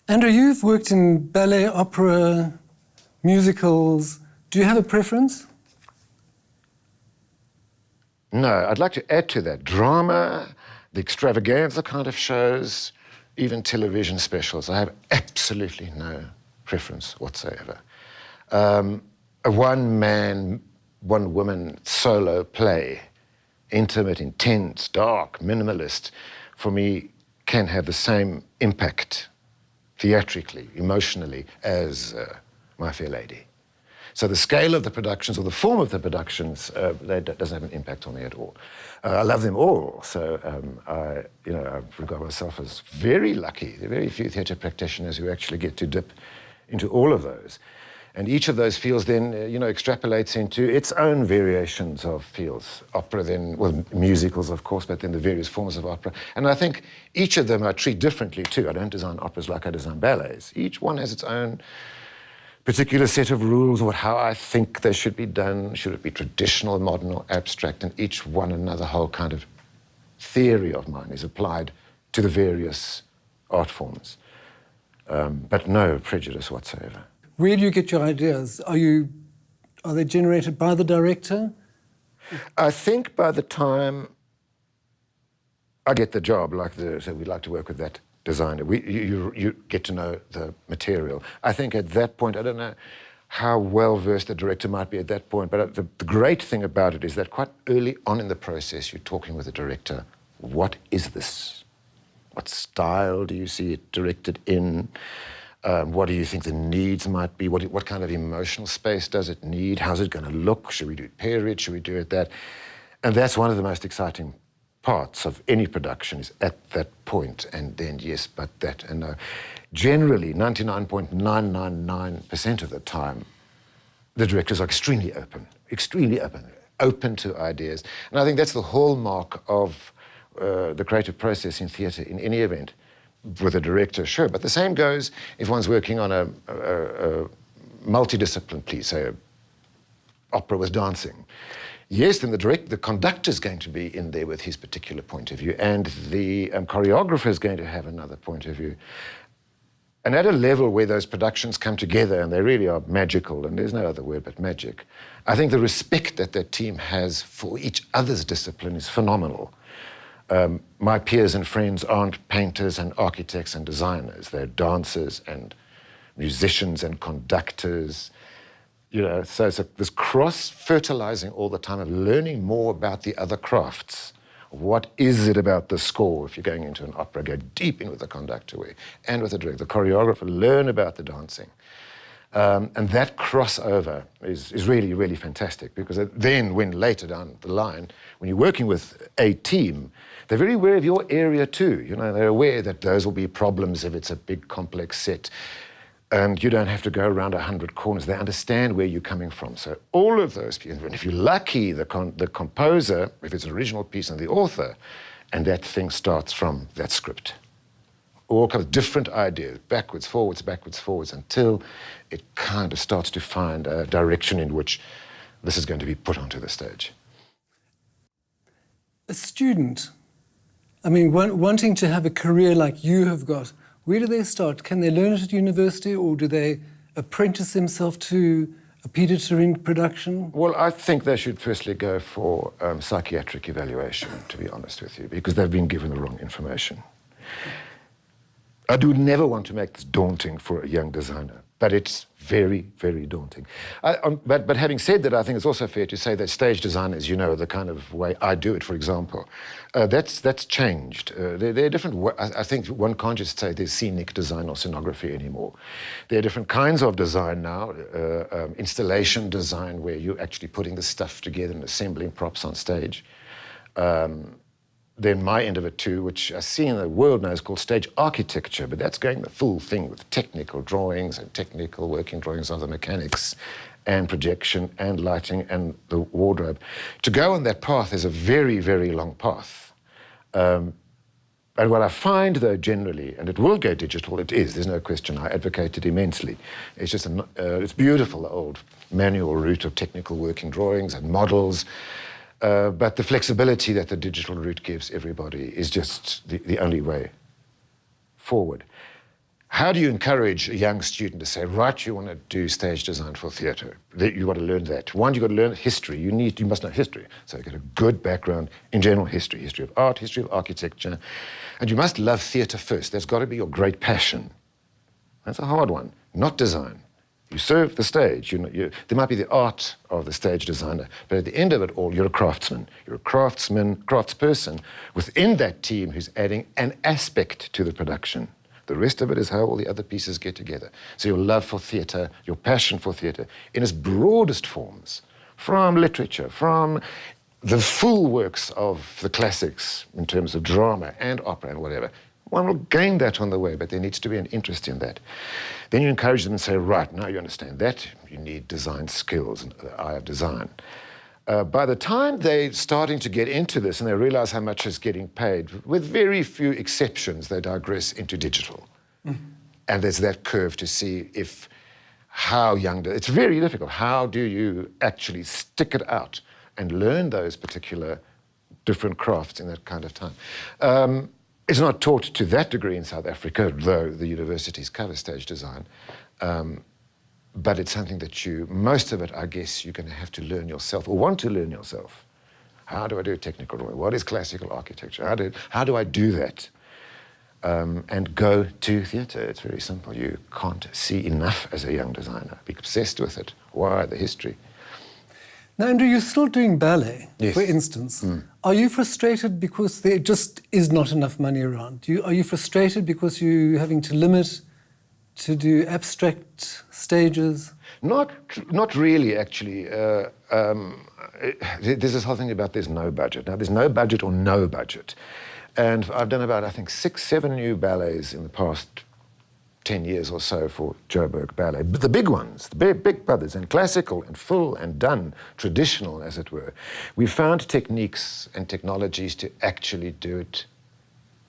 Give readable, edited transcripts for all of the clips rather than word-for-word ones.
Andrew, you've worked in ballet, opera, musicals. Do you have a preference? No, I'd like to add to that. Drama, the extravaganza kind of shows, even television specials. I have absolutely no preference whatsoever. A one-man, one-woman solo play, intimate, intense, dark, minimalist, for me can have the same impact theatrically, emotionally, as My Fair Lady. So the scale of the productions or the form of the productions that doesn't have an impact on me at all. I love them all, so I regard myself as very lucky. There are very few theatre practitioners who actually get to dip into all of those. And each of those fields then, extrapolates into its own variations of fields. Opera then, well, musicals, of course, but then the various forms of opera. And I think each of them I treat differently, too. I don't design operas like I design ballets. Each one has its own particular set of rules or how I think they should be done. Should it be traditional, modern, or abstract? And each one another whole kind of theory of mine is applied to the various art forms. But no prejudice whatsoever. Where do you get your ideas? Are they generated by the director? I think by the time I get the job, so we'd like to work with that designer, you get to know the material. I think at that point, I don't know how well-versed the director might be at that point, but the great thing about it is that quite early on in the process, you're talking with the director, what is this? What style do you see it directed in? What do you think the needs might be? What kind of emotional space does it need? How's it going to look? Should we do it period? Should we do it that? And that's one of the most exciting parts of any production is at that point, and then yes, but that and no. Generally, 99.999% of the time, the directors are extremely open to ideas. And I think that's the hallmark of the creative process in theatre in any event. With a director, sure, but the same goes if one's working on a multidiscipline piece, say opera with dancing. Yes, then the conductor's going to be in there with his particular point of view, and the choreographer is going to have another point of view. And at a level where those productions come together and they really are magical, and there's no other word but magic, I think the respect that team has for each other's discipline is phenomenal. My peers and friends aren't painters and architects and designers. They're dancers and musicians and conductors. So it's this cross-fertilizing all the time of learning more about the other crafts. What is it about the score? If you're going into an opera, go deep in with the conductor and with the director, the choreographer, learn about the dancing. And that crossover is really, really fantastic, because then when later down the line, when you're working with a team, they're very aware of your area too. They're aware that those will be problems if it's a big, complex set. And you don't have to go around 100 corners. They understand where you're coming from. So all of those people, and if you're lucky, the composer, if it's an original piece, and the author, and that thing starts from that script. All kind of different ideas, backwards, forwards, until it kind of starts to find a direction in which this is going to be put onto the stage. A student, wanting to have a career like you have got, where do they start? Can they learn it at university, or do they apprentice themselves to a pediator in production? Well, I think they should firstly go for psychiatric evaluation, to be honest with you, because they've been given the wrong information. I do never want to make this daunting for a young designer, but it's very, very daunting. But having said that, I think it's also fair to say that stage design, as you know, the kind of way I do it, for example, that's changed. There are different I think one can't just say there's scenic design or scenography anymore. There are different kinds of design now, installation design, where you're actually putting the stuff together and assembling props on stage. Then my end of it too, which I see in the world now, is called stage architecture, but that's going the full thing with technical drawings and technical working drawings of the mechanics and projection and lighting and the wardrobe. To go on that path is a very, very long path. And what I find, though, generally, and it will go digital, there's no question, I advocate it immensely. It's just, it's beautiful, the old manual route of technical working drawings and models. But the flexibility that the digital route gives everybody is just the only way forward. How do you encourage a young student to say, right, you want to do stage design for theatre? You want to learn that. One, you've got to learn history. You must know history. So you get a good background in general history, history of art, history of architecture. And you must love theatre first. That's got to be your great passion. That's a hard one, not design. You serve the stage. There might be the art of the stage designer, but at the end of it all, you're a craftsman. You're a craftsperson within that team who's adding an aspect to the production. The rest of it is how all the other pieces get together. So your love for theatre, your passion for theatre, in its broadest forms, from literature, from the full works of the classics in terms of drama and opera and whatever. One will gain that on the way, but there needs to be an interest in that. Then you encourage them and say, right, now you understand that. You need design skills and the eye of design. By the time they're starting to get into this and they realize how much is getting paid, with very few exceptions, they digress into digital. And there's that curve to see how young, it's very difficult. How do you actually stick it out and learn those particular different crafts in that kind of time? It's not taught to that degree in South Africa, though the universities cover stage design. But it's something that most of it, I guess, you're going to have to learn yourself, or want to learn yourself. How do I do a technical drawing? What is classical architecture? How do I do that? And go to theatre. It's very simple. You can't see enough as a young designer. Be obsessed with it. Why? The history. Now, Andrew, you're still doing ballet, Yes. for instance. Are you frustrated because there just is not enough money around? Are you frustrated because you're having to limit to do abstract stages? Not really, actually. There's this whole thing about there's no budget. Now, there's no budget or no budget. And I've done about, I think, 6, 7 new ballets in the past 10 years or so for Joburg Ballet. But the big ones, the big brothers, and classical and full and done, traditional, as it were. We found techniques and technologies to actually do it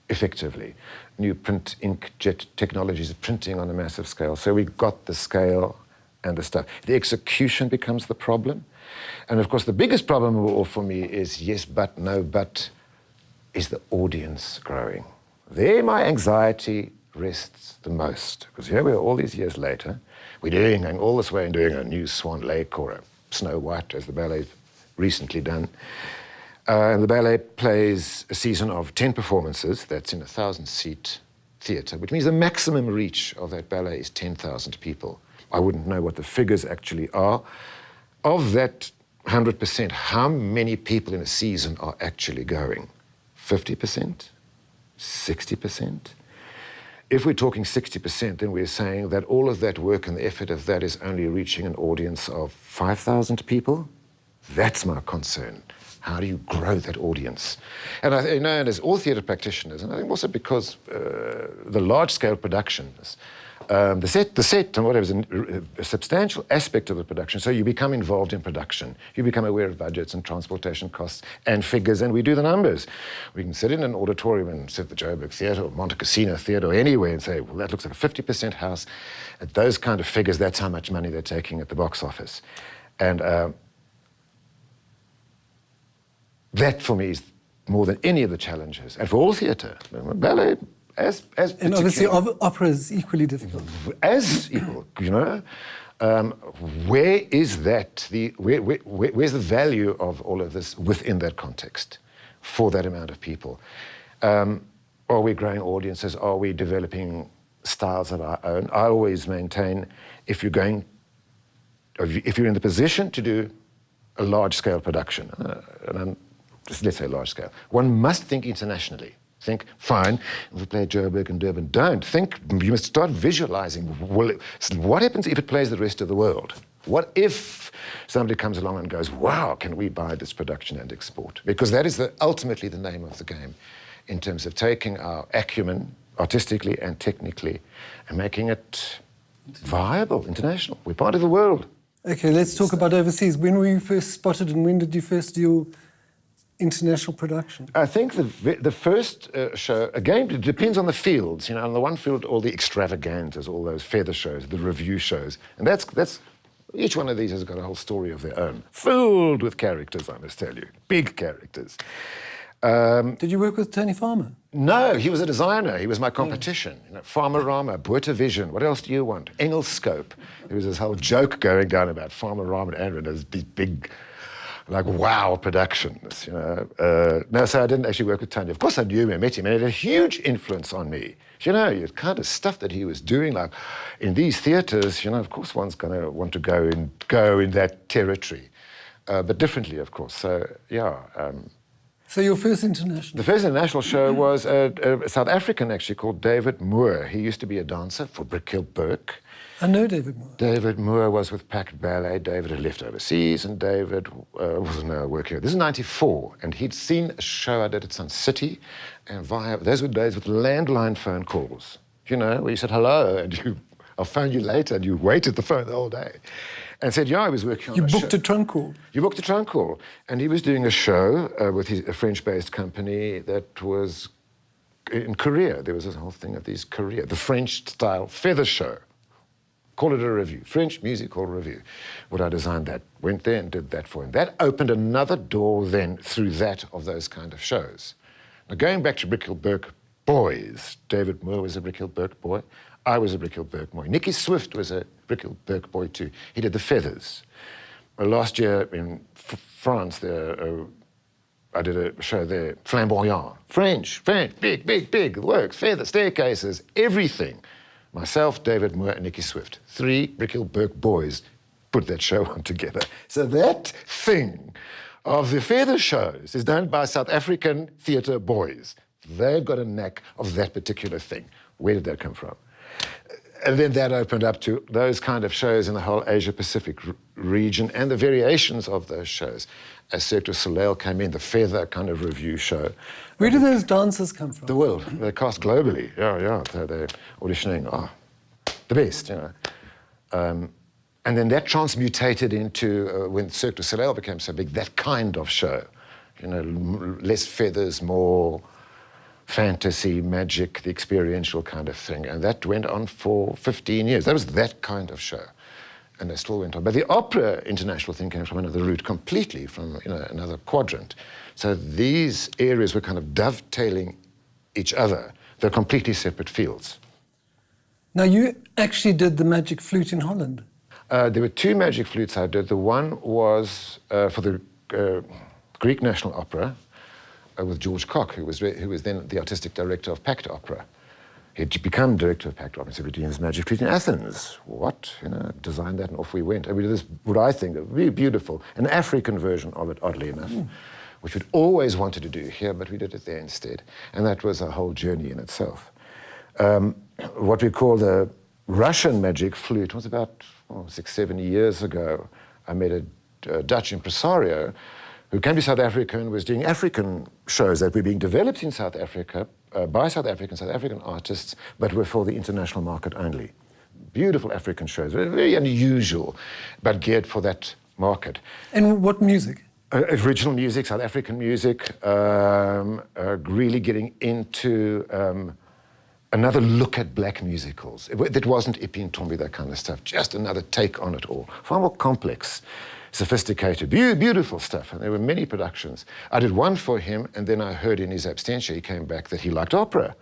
effectively. New print inkjet technologies of printing on a massive scale. So we got the scale and the stuff. The execution becomes the problem. And of course, the biggest problem of all for me is yes, but, no, but, is the audience growing? There my anxiety rests the most. Because here we are all these years later, we're going all this way and doing a new Swan Lake or a Snow White, as the ballet's recently done. And the ballet plays a season of 10 performances. That's in a 1,000-seat theatre, which means the maximum reach of that ballet is 10,000 people. I wouldn't know what the figures actually are. Of that 100%, how many people in a season are actually going? 50%? 60%? If we're talking 60%, then we're saying that all of that work and the effort of that is only reaching an audience of 5,000 people. That's my concern. How do you grow that audience? And and as all theatre practitioners, and I think also because the large-scale productions, the set and whatever is a substantial aspect of the production, so you become involved in production. You become aware of budgets and transportation costs and figures, and we do the numbers. We can sit in an auditorium and sit at the Joburg Theatre or Monte Cassino Theatre or anywhere and say, well, that looks like a 50% house. At those kind of figures, that's how much money they're taking at the box office. And that, for me, is more than any of the challenges. And for all theatre, ballet, as and obviously opera is equally difficult. As equal, you know. Where is that, where's the value of all of this within that context for that amount of people? Are we growing audiences? Are we developing styles of our own? I always maintain if you're in the position to do a large-scale production, let's say large scale, one must think internationally. Think, fine, if we play Joburg and Durban, don't. Think, you must start visualizing, well, what happens if it plays the rest of the world? What if somebody comes along and goes, wow, can we buy this production and export? Because that is ultimately the name of the game in terms of taking our acumen, artistically and technically, and making it viable, international. We're part of the world. Okay, let's talk about overseas. When were you first spotted and when did you first do your international production? I think the first show, again, it depends on the fields. You know, on the one field, all the extravaganzas, all those feather shows, the review shows. And that's each one of these has got a whole story of their own, filled with characters, I must tell you, big characters. Did you work with Tony Farmer? No, he was a designer. He was my competition. You know, Farmer-Rama, Botha Vision. What else do you want? Engelscope. There was this whole joke going down about Farmer-Rama and Andrew, those big, like, wow productions. You know. No, so I didn't actually work with Tony. Of course, I knew him, I met him, and it had a huge influence on me. You know, the kind of stuff that he was doing, like in these theatres. You know, of course, one's going to want to go in that territory, but differently, of course. So yeah. So your first international? The first international show was a South African, actually, called David Moore. He used to be a dancer for Brickhill Burke. I know David Moore. David Moore was with Packed Ballet. David had left overseas, and David was now working here. This is 94, and he'd seen a show I did at Sun City, and those were days with landline phone calls, you know, where you said hello, and I'll phone you later, and you waited the phone the whole day. And said, yeah, I was working on You a show. booked a trunk call? You booked a trunk call. And he was doing a show with a French-based company that was in Korea. There was this whole thing of these Korea, the French-style feather show. Call it a review. French music hall review. Would I design that? Went there and did that for him. That opened another door then through that of those kind of shows. Now, going back to Brickhill Burke boys, David Moore was a Brickhill Burke boy. I was a Brickhill Burke boy. Nicky Swift was a Brickhill Burke boy too. He did the feathers. Last year in France, I did a show there, Flamboyant. French, big, works, feathers, staircases, everything. Myself, David Moore, and Nicky Swift. 3 Brickhill Burke boys put that show on together. So that thing of the feather shows is done by South African theatre boys. They've got a knack of that particular thing. Where did that come from? And then that opened up to those kind of shows in the whole Asia-Pacific region and the variations of those shows. As Cirque du Soleil came in, the feather kind of review show. Where do those dancers come from? The world. They're cast globally. Yeah. They're auditioning. The best, you know. And then that transmutated into, when Cirque du Soleil became so big, that kind of show. You know, less feathers, more fantasy, magic, the experiential kind of thing. And that went on for 15 years. That was that kind of show. And they still went on. But the opera international thing came from another route completely, from another quadrant. So these areas were kind of dovetailing each other. They're completely separate fields. Now, you actually did the Magic Flute in Holland. There were 2 magic flutes I did. The one was for the Greek National Opera, with George Koch, who was then the artistic director of Packed Opera. He'd become director of Packed Opera and said, we're doing this magic flute in Athens. What? You know, designed that and off we went. And we did this, what I think, a really beautiful, an African version of it, oddly enough, which we'd always wanted to do here, but we did it there instead. And that was a whole journey in itself. What we call the Russian magic flute was about 6-7 years ago. I met a Dutch impresario who came to South Africa and was doing African shows that were being developed in South Africa by South African artists, but were for the international market only. Beautiful African shows, very unusual, but geared for that market. And what music? Original music, South African music, really getting into another look at black musicals. It wasn't Ippy and Tombi, that kind of stuff, just another take on it all. Far more complex, sophisticated, beautiful stuff. And there were many productions. I did one for him, and then I heard in his absentia, he came back, that he liked opera.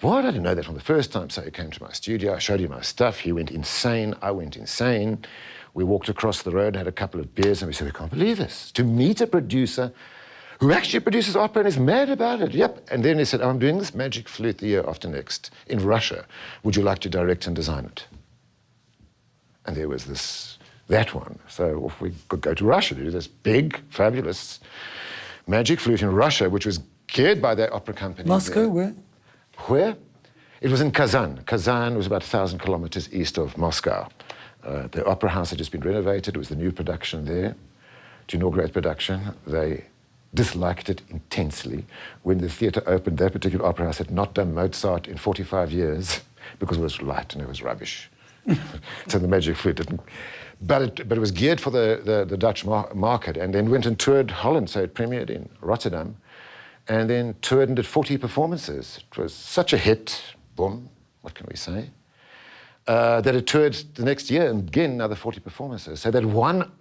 What? I didn't know that from the first time. So he came to my studio, I showed him my stuff, he went insane, I went insane. We walked across the road, had a couple of beers, and we said, we can't believe this. To meet a producer who actually produces opera and is mad about it. Yep. And then he said, I'm doing this magic flute the year after next in Russia. Would you like to direct and design it? And there was that one. So off we could go to Russia to do this big, fabulous magic flute in Russia, which was geared by that opera company. Moscow, where? Where? It was in Kazan. Kazan was about 1,000 kilometers east of Moscow. The opera house had just been renovated. It was the new production there. To inaugurate production, they disliked it intensely. When the theatre opened, that particular opera house had not done Mozart in 45 years because it was light and it was rubbish. So the magic flute didn't. But it was geared for the Dutch market, and then went and toured Holland. So it premiered in Rotterdam, and then toured and did 40 performances. It was such a hit, boom, what can we say, that it toured the next year and again another 40 performances. So that one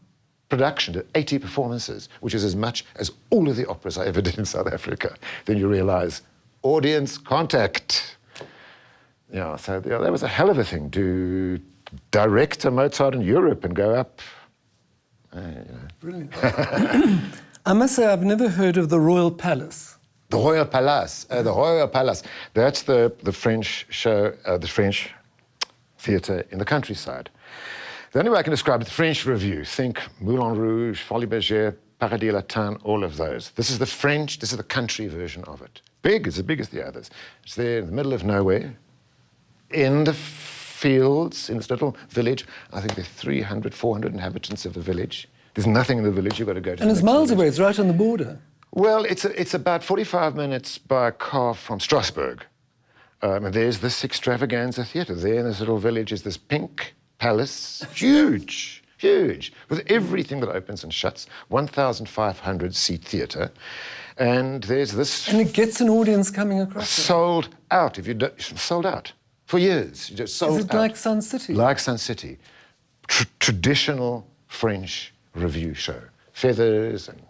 production, did 80 performances, which is as much as all of the operas I ever did in South Africa. Then you realize, audience contact. Yeah, so yeah, that was a hell of a thing to direct a Mozart in Europe and go up. Brilliant. I must say, I've never heard of the Royal Palace. The Royal Palace. The Royal Palace. That's the French show, the French theatre in the countryside. The only way I can describe it, the French Revue. Think Moulin Rouge, Folies Bergère, Paradis Latin, all of those. This is the French, this is the country version of it. Big, it's as big as the others. It's there in the middle of nowhere, in the fields, in this little village. I think there are 300, 400 inhabitants of the village. There's nothing in the village, you've got to go to And the it's next miles village. away, it's right on the border. Well, it's about 45 minutes by car from Strasbourg. And there's this extravaganza theatre. There in this little village is this pink palace, huge, huge, with everything that opens and shuts, 1,500 seat theatre. And there's this... And it gets an audience coming across it. Sold out, if you don't, sold out, for years. You just sold out. Is it like Sun City? Like Sun City. Traditional French revue show. Feathers and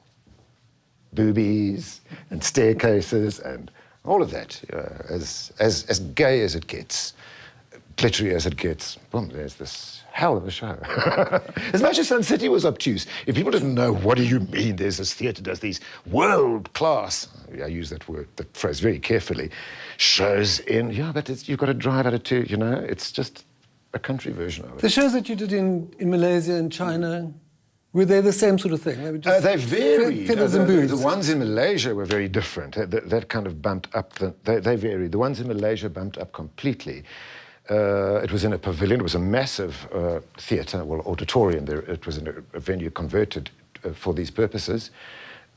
boobies and staircases and all of that, as gay as it gets, glittery as it gets. Boom, there's this hell of a show. As much as Sun City was obtuse, if people didn't know, what do you mean there's this theatre does these world-class, I use that phrase very carefully, shows in, yeah, but you've got to drive at it too, you know, it's just a country version of it. The shows that you did in Malaysia and China, were they the same sort of thing? They were just they varied. Feathers and booths. The ones in Malaysia were very different. That kind of bumped up. They varied. The ones in Malaysia bumped up completely. It was in a pavilion. It was a massive theatre, well, auditorium. It was in a venue converted for these purposes.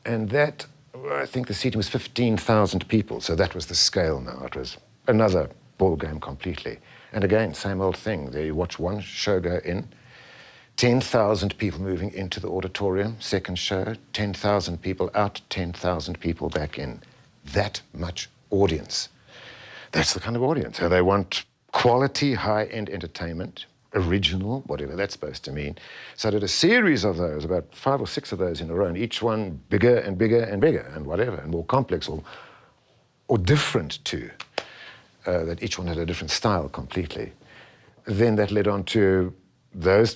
And that, I think the seating was 15,000 people. So that was the scale now. It was another ball game completely. And again, same old thing. There you watch one show go in, 10,000 people moving into the auditorium, second show, 10,000 people out, 10,000 people back in. That much audience. That's the kind of audience. So they want quality, high-end entertainment, original, whatever that's supposed to mean. So I did a series of those, about 5 or 6 of those in a row, and each one bigger and bigger and bigger and whatever, and more complex or different too. That each one had a different style completely. Then that led on to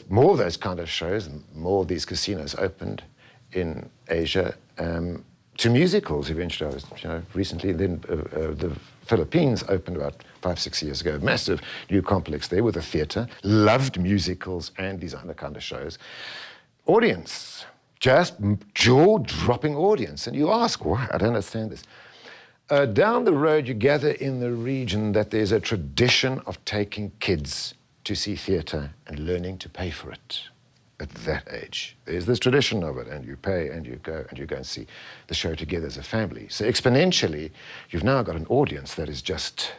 more of those kind of shows, and more of these casinos opened in Asia, to musicals eventually. I was, recently, then the Philippines opened about 5-6 years ago, massive new complex there with a theatre, loved musicals and these other kind of shows. Audience, just jaw-dropping audience. And you ask, why? I don't understand this. Down the road, you gather in the region that there's a tradition of taking kids to see theatre and learning to pay for it at that age. There's this tradition of it, and you pay and you go and see the show together as a family. So exponentially, you've now got an audience that is just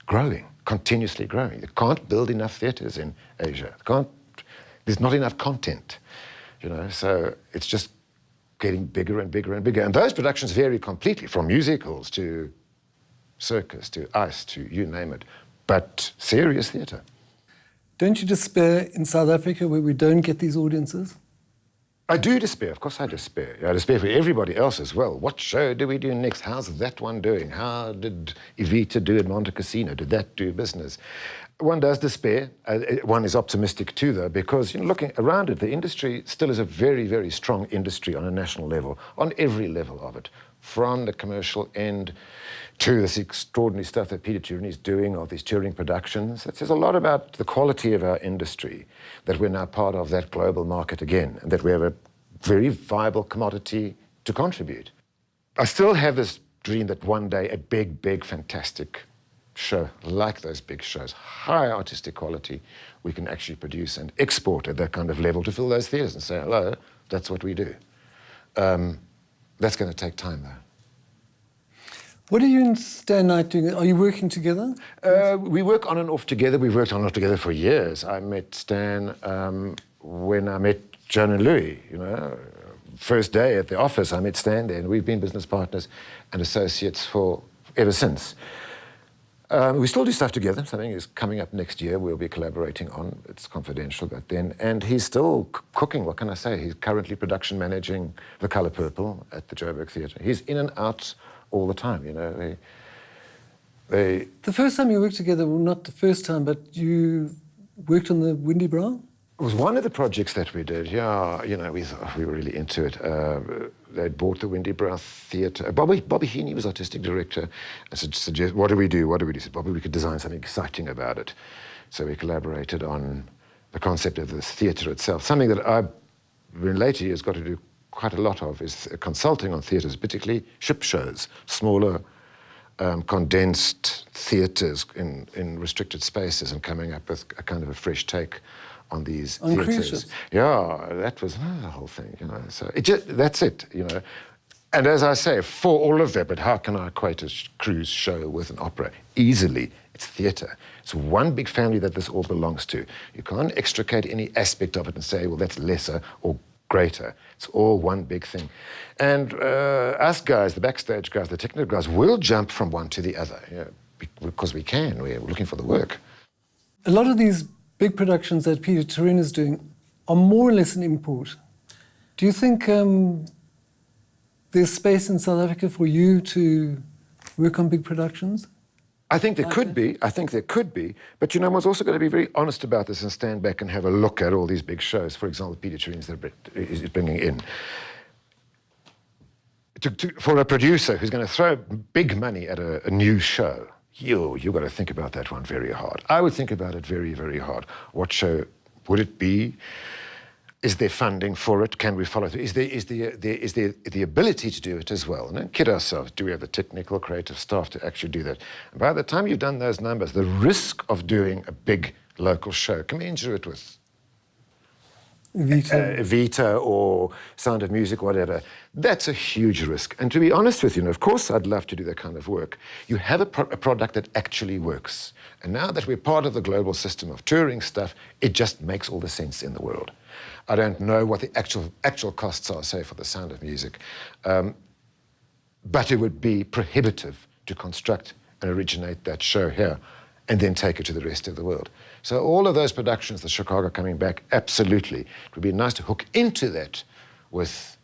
growing, continuously growing. You can't build enough theatres in Asia. There's not enough content, so it's just getting bigger and bigger and bigger. And those productions vary completely, from musicals to circus to ice to you name it, but serious theatre. Don't you despair in South Africa where we don't get these audiences? I do despair, of course I despair. I despair for everybody else as well. What show do we do next? How's that one doing? How did Evita do at Monte Casino? Did that do business? One does despair. One is optimistic too, though, because looking around it, the industry still is a very, very strong industry on a national level, on every level of it, from the commercial end to this extraordinary stuff that Peter Turin is doing, of these touring productions. It says a lot about the quality of our industry, that we're now part of that global market again, and that we have a very viable commodity to contribute. I still have this dream that one day a big, big, fantastic show, like those big shows, high artistic quality, we can actually produce and export at that kind of level to fill those theatres and say, hello, that's what we do. That's going to take time, though. What are you and Stan Knight doing? Are you working together? We work on and off together. We've worked on and off together for years. I met Stan when I met Joan and Louis, First day at the office, I met Stan there, and we've been business partners and associates for ever since. We still do stuff together. Something is coming up next year we'll be collaborating on. It's confidential, but then. And he's still cooking, what can I say? He's currently production managing The Colour Purple at the Joburg Theatre. He's in and out all the time, you know. The first time you worked together, well, not the first time, but you worked on the Windy Brow? It was one of the projects that we did, yeah. You know, we were really into it. They'd bought the Windy Brow Theatre. Bobby Heaney was artistic director. I suggested, what do we do? He said, Bobby, we could design something exciting about it. So we collaborated on the concept of this theatre itself. Something that I've, in later years, got to do quite a lot of is consulting on theatres, particularly ship shows, smaller, condensed theatres in restricted spaces, and coming up with a kind of a fresh take on these theatres. Yeah, that was the whole thing, you know. So that's it, you know. And as I say, for all of that, but how can I equate a cruise show with an opera? Easily, it's theatre. It's one big family that this all belongs to. You can't extricate any aspect of it and say, well, that's lesser or greater. It's all one big thing. And us guys, the backstage guys, the technical guys, will jump from one to the other, you know, because we can. We're looking for the work. A lot of these big productions that Peter Turin is doing are more or less an import. Do you think there's space in South Africa for you to work on big productions? I think there could be. I think there could be. But, you know, one's also got to be very honest about this and stand back and have a look at all these big shows. For example, Peter Turin is bringing in. For a producer who's going to throw big money at a new show, you've got to think about that one very hard. I would think about it very, very hard. What show would it be? Is there funding for it? Can we follow through? Is there the ability to do it as well? And don't kid ourselves. Do we have the technical, creative staff to actually do that? And by the time you've done those numbers, the risk of doing a big local show, commensurate with Vita or Sound of Music, whatever, that's a huge risk. And to be honest with you, of course I'd love to do that kind of work. You have a product that actually works. And now that we're part of the global system of touring stuff, it just makes all the sense in the world. I don't know what the actual costs are, say, for the Sound of Music. But it would be prohibitive to construct and originate that show here and then take it to the rest of the world. So all of those productions, the Chicago coming back, absolutely. It would be nice to hook into that with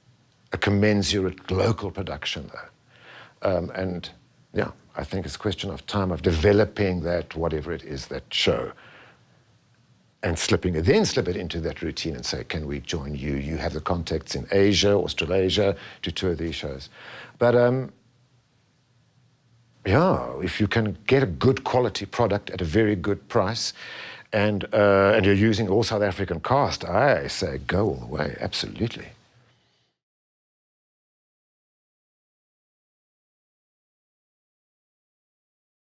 a commensurate local production, though. And yeah, I think it's a question of time of developing that, whatever it is, that show, and slip it into that routine and say, can we join you? You have the contacts in Asia, Australasia, to tour these shows. But yeah, if you can get a good quality product at a very good price, and you're using all South African cast, I say go all the way, absolutely.